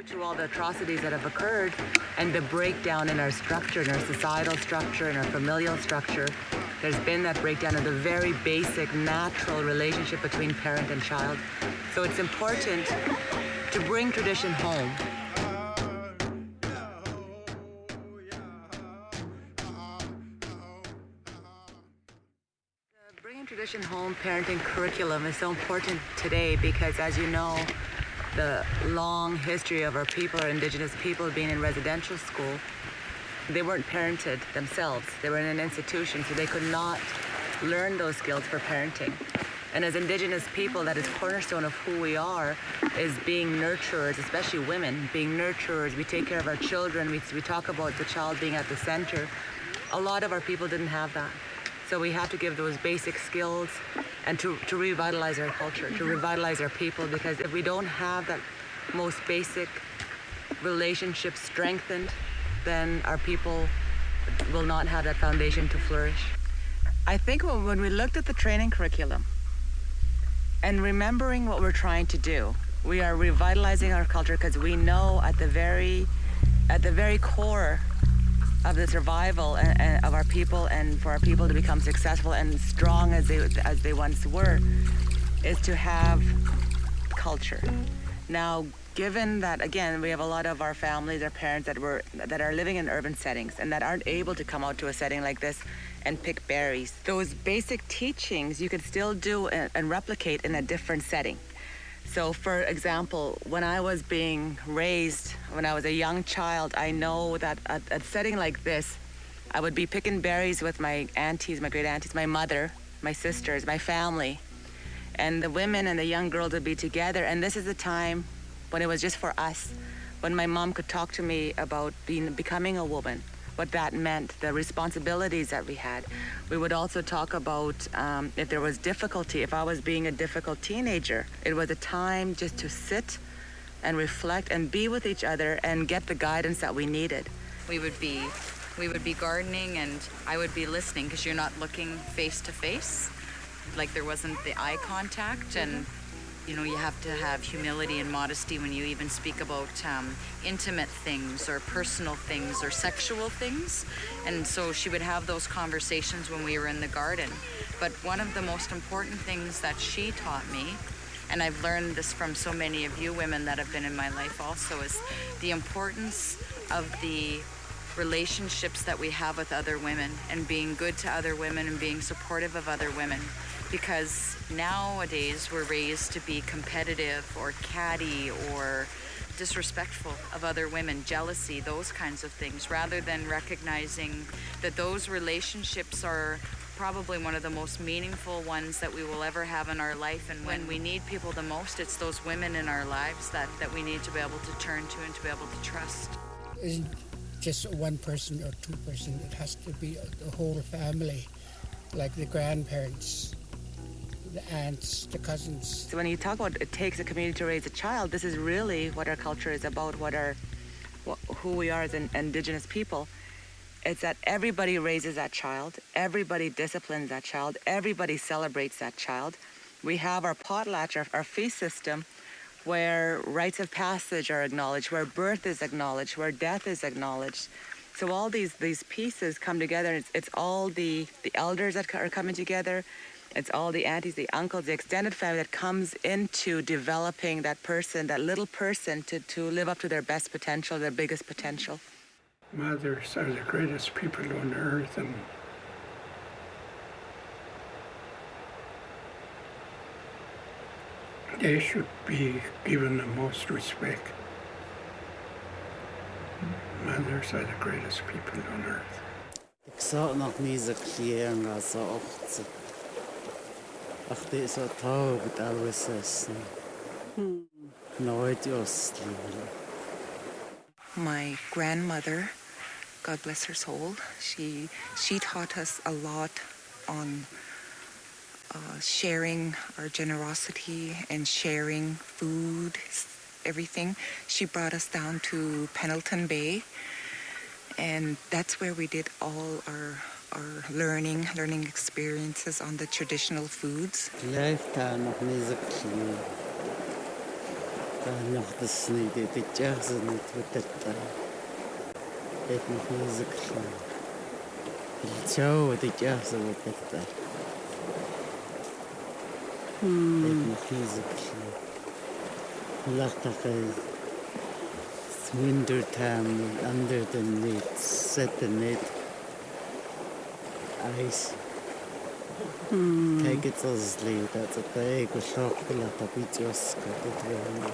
to all the atrocities that have occurred and the breakdown in our structure, in our societal structure, in our familial structure, there's been that breakdown of the very basic natural relationship between parent and child. So it's important to bring tradition home. Bringing tradition home parenting curriculum is so important today because, as you know, the long history of our people, our Indigenous people, being in residential school, they weren't parented themselves. They were in an institution, so they could not learn those skills for parenting. And as Indigenous people, that is cornerstone of who we are, is being nurturers, especially women, being nurturers. We take care of our children. We talk about the child being at the center. A lot of our people didn't have that. So we have to give those basic skills and to revitalize our culture, to revitalize our people, because if we don't have that most basic relationship strengthened, then our people will not have that foundation to flourish. I think when we looked at the training curriculum and remembering what we're trying to do, we are revitalizing our culture because we know at the very core of the survival and of our people, and for our people to become successful and strong as they once were, is to have culture. Now, given that, again, we have a lot of our families, our parents that are living in urban settings and that aren't able to come out to a setting like this and pick berries, those basic teachings you could still do and replicate in a different setting. So, for example, when I was being raised, when I was a young child, I know that at a setting like this, I would be picking berries with my aunties, my great aunties, my mother, my sisters, my family. And the women and the young girls would be together. And this is the time when it was just for us, when my mom could talk to me about becoming a woman, what that meant, the responsibilities that we had. We would also talk about if there was difficulty, if I was being a difficult teenager. It was a time just to sit and reflect and be with each other and get the guidance that we needed. We would be gardening and I would be listening because you're not looking face to face. Like there wasn't the eye contact, and you know, you have to have humility and modesty when you even speak about intimate things or personal things or sexual things. And so she would have those conversations when we were in the garden. But one of the most important things that she taught me, and I've learned this from so many of you women that have been in my life also, is the importance of the relationships that we have with other women and being good to other women and being supportive of other women. Because nowadays we're raised to be competitive or catty or disrespectful of other women, jealousy, those kinds of things, rather than recognizing that those relationships are probably one of the most meaningful ones that we will ever have in our life. And when we need people the most, it's those women in our lives that we need to be able to turn to and to be able to trust. It isn't just one person or two person, it has to be the whole family, like the grandparents, the aunts, the cousins. So when you talk about it takes a community to raise a child, this is really what our culture is about, who we are as Indigenous people. It's that everybody raises that child, everybody disciplines that child, everybody celebrates that child. We have our potlatch, our feast system, where rites of passage are acknowledged, where birth is acknowledged, where death is acknowledged. So all these pieces come together. It's all the elders that are coming together. It's all the aunties, the uncles, the extended family that comes into developing that person, that little person, to live up to their best potential, their biggest potential. Mothers are the greatest people on earth, and they should be given the most respect. Mothers are the greatest people on earth. My grandmother, God bless her soul, she taught us a lot on sharing our generosity and sharing food, everything. She brought us down to Pendleton Bay, and that's where we did all our learning experiences on the traditional foods. Kaanartassani titjaarsanit vatattaa. Etnifiisiklaan. Iltsau titjaarsavattattaa. Etnifiisiklaan. Lartaqai. It's winter time under the net, set the net. Ice. Take it easily, that's a big chocolate that we just got it wrong.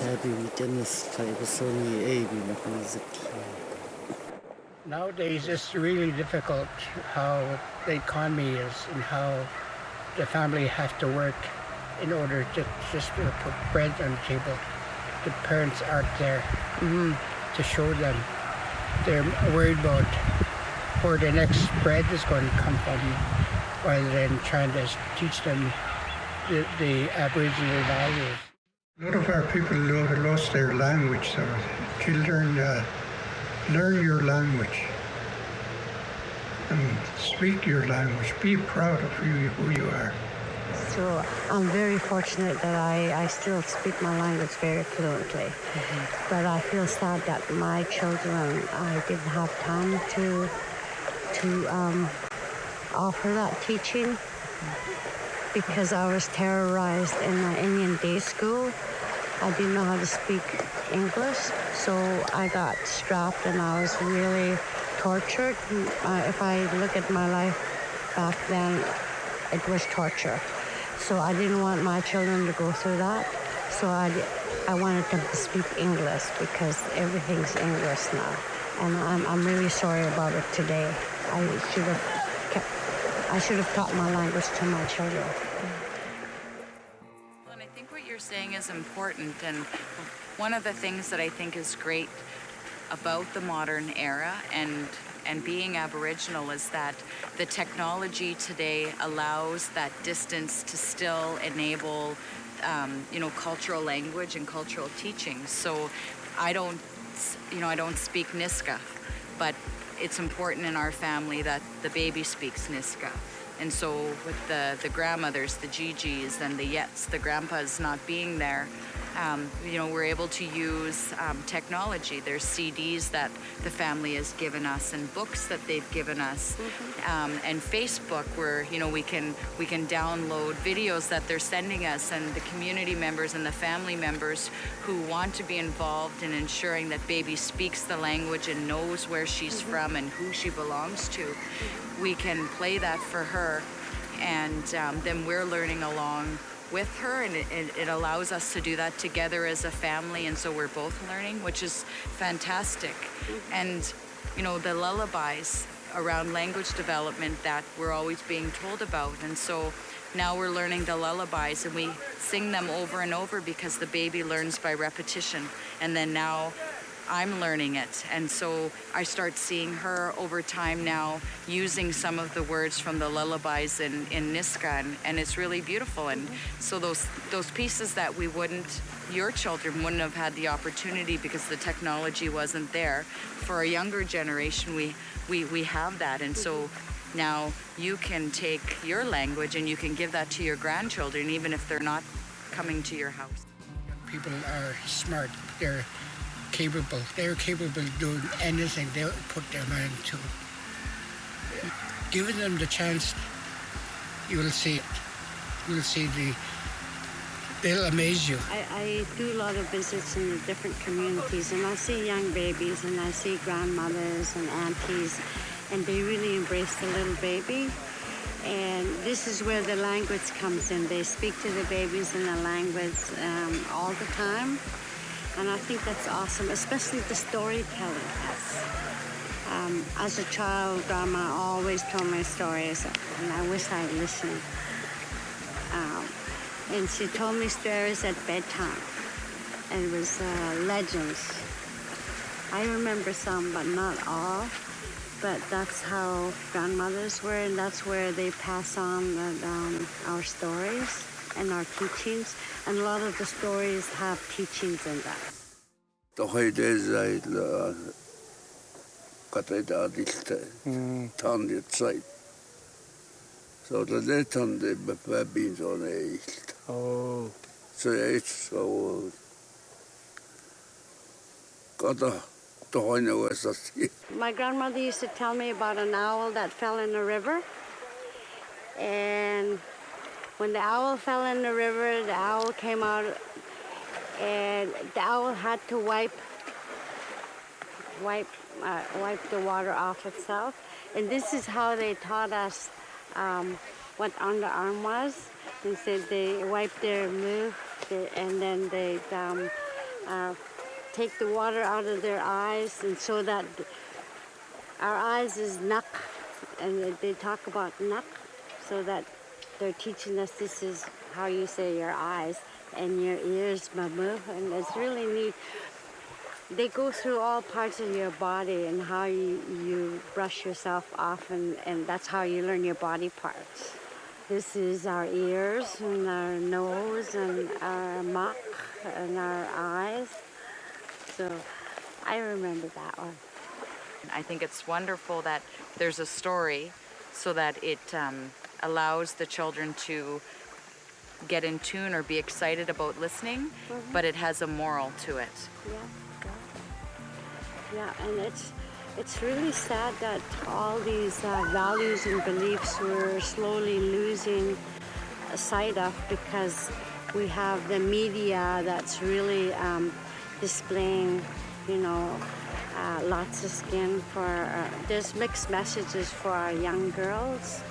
Happy with Dennis, I was only able to music. Nowadays, it's really difficult how the economy is and how the family have to work in order to just to put bread on the table. The parents aren't there to show them. They're worried about where the next bread is going to come from, rather than trying to teach them the Aboriginal values. A lot of our people lost their language, so children learn your language and speak your language. Be proud of who you are. So I'm very fortunate that I still speak my language very fluently. But I feel sad that my children, I didn't have time to offer that teaching because I was terrorized in the Indian day school. I didn't know how to speak English, so I got strapped and I was really tortured. If I look at my life back then, it was torture. So I didn't want my children to go through that. So I wanted them to speak English because everything's English now. And I'm really sorry about it today. I should have taught my language to my children. And I think what you're saying is important. And one of the things that I think is great about the modern era and being Aboriginal is that the technology today allows that distance to still enable, cultural language and cultural teaching. So I don't speak Niska, but it's important in our family that the baby speaks Niska. And so with the grandmothers, the Gigis and the Yets, the grandpas not being there, we're able to use technology. There's CDs that the family has given us and books that they've given us, and Facebook where we can download videos that they're sending us, and the community members and the family members who want to be involved in ensuring that baby speaks the language and knows where she's from and who she belongs to. We can play that for her, and then we're learning along with her, and it allows us to do that together as a family, and so we're both learning, which is fantastic. And the lullabies around language development that we're always being told about, and so now we're learning the lullabies and we sing them over and over because the baby learns by repetition, and then now I'm learning it, and so I start seeing her over time now using some of the words from the lullabies in Niska, and it's really beautiful. And so those pieces that your children wouldn't have had the opportunity because the technology wasn't there. For a younger generation, we have that, and so now you can take your language and you can give that to your grandchildren, even if they're not coming to your house. People are smart. They're capable. They're capable of doing anything they put their mind to. Giving them the chance, you will see it. You'll see they'll amaze you. I do a lot of visits in the different communities, and I see young babies and I see grandmothers and aunties, and they really embrace the little baby. And this is where the language comes in. They speak to the babies in the language all the time. And I think that's awesome, especially the storytelling. As a child, Grandma always told me stories, and I wish I'd listened. And she told me stories at bedtime, and it was legends. I remember some, but not all. But that's how grandmothers were, and that's where they pass on our stories and our teachings, and a lot of the stories have teachings in them. The holidays I got it out town site. So the net on the beans on a Oh. So it's so kata tohoina wasasi. My grandmother used to tell me about an owl that fell in the river. And when the owl fell in the river, the owl came out and the owl had to wipe the water off itself. And this is how they taught us what underarm was. They said they wipe their mouth and then they take the water out of their eyes, and so that our eyes is nak, and they talk about nak, so that they're teaching us this is how you say your eyes, and your ears mamu, and it's really neat. They go through all parts of your body and how you brush yourself off, and that's how you learn your body parts. This is our ears and our nose and our mak and our eyes. So I remember that one. I think it's wonderful that there's a story so that it allows the children to get in tune or be excited about listening, but it has a moral to it. Yeah, and it's really sad that all these values and beliefs we're slowly losing sight of because we have the media that's really displaying, lots of skin for, there's mixed messages for our young girls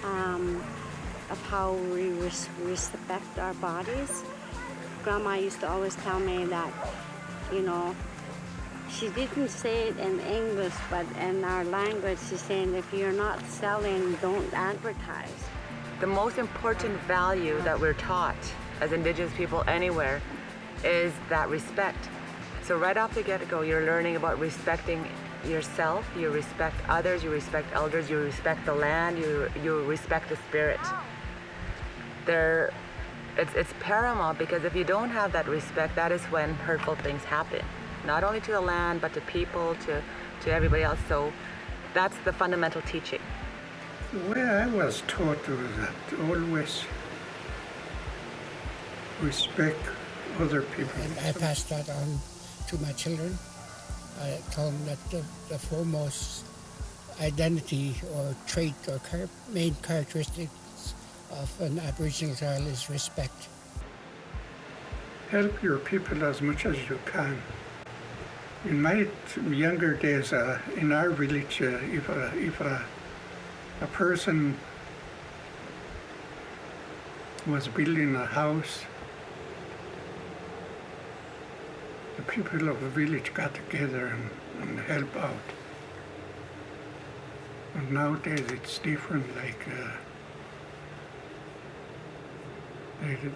of how we respect our bodies. Grandma used to always tell me that, she didn't say it in English, but in our language, she's saying if you're not selling, don't advertise. The most important value that we're taught as Indigenous people anywhere is that respect. So right off the get-go, you're learning about respecting yourself, you respect others, you respect elders, you respect the land, you respect the spirit. It's paramount, because if you don't have that respect, that is when hurtful things happen. Not only to the land, but to people, to everybody else. So that's the fundamental teaching. The way I was taught was that always respect other people. And I passed that on to my children. I told them that the foremost identity or trait or main characteristics of an Aboriginal child is respect. Help your people as much as you can. In my younger days, in our village, if a person was building a house, the people of the village got together and help out. And nowadays it's different,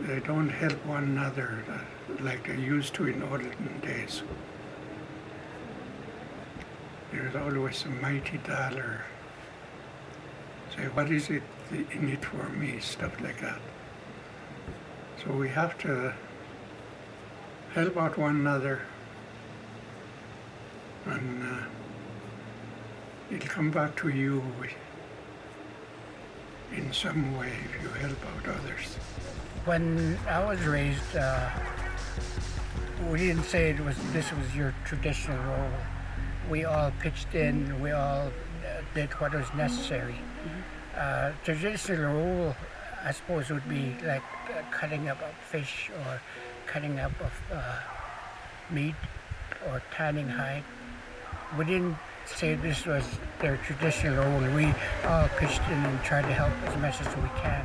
they don't help one another like they used to in olden days. There's always a mighty dollar. Say, what is it in it for me? Stuff like that. So we have to help out one another, and it'll come back to you in some way if you help out others. When I was raised, we didn't say this was your traditional role. We all pitched in, we all did what was necessary. Traditional role, I suppose, would be like cutting up of fish or cutting up of meat or tanning hide. We didn't say this was their traditional role. We all pitched in and tried to help as much as we can.